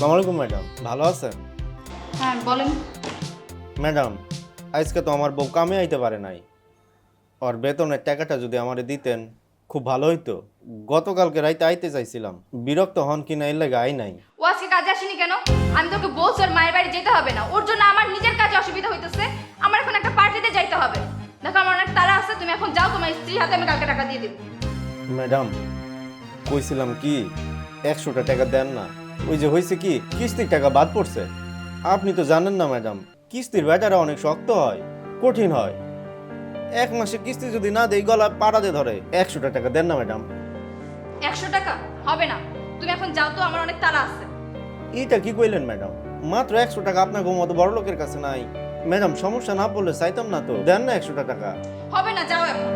আসসালামু আলাইকুম ম্যাডাম, ভালো আছেন? হ্যাঁ বলেন। ম্যাডাম, আজকে তো আমার বউ কামে আইতে পারে নাই। ওর বেতনের টাকাটা যদি আমারে দিতেন খুব ভালো হইতো। গতকালকে রাইতে আইতে চাইছিলাম, বিরক্ত হন কিনা এর লাগে আই নাই। ও আজকে কাজে আসেনি কেন? আমি তোকে বলছি ওর মায়ের বাড়ি যেতে হবে না, ওর জন্য আমার নিজের কাজে অসুবিধা হইতেছে। আমার এখন একটা পার্টিতে যাইতে হবে। দেখো আমার অনেক তাড়া আছে, তুমি এখন যাও, তোমার স্ত্রীর হাতে আমি কালকে টাকা দিয়ে দেবো। ম্যাডাম, কইছিলাম কি 100টা টাকা দেন না। ওই যে হয়েছে কি, কিস্তির টাকা বাদ পড়ছে। আপনি তো জানেন না ম্যাডাম, কিস্তির ব্যাটারা অনেক শক্ত হয়, কঠিন হয়। এক মাসে কিস্তি যদি না দেই গলা পাড়াতে ধরে। 100টা টাকা দেন না ম্যাডাম। 100 টাকা হবে না, তুমি এখন যাও তো, আমার অনেক তাড়া আছে। এইটা কি কইলেন ম্যাডাম? মাত্র 100 টাকা আপনার মতো বড় লোকের কাছে নাই। ম্যাডাম, সমস্যা না পড়লে চাইতাম না তো, দেন না 100টা টাকা। হবে না, যাও এখন।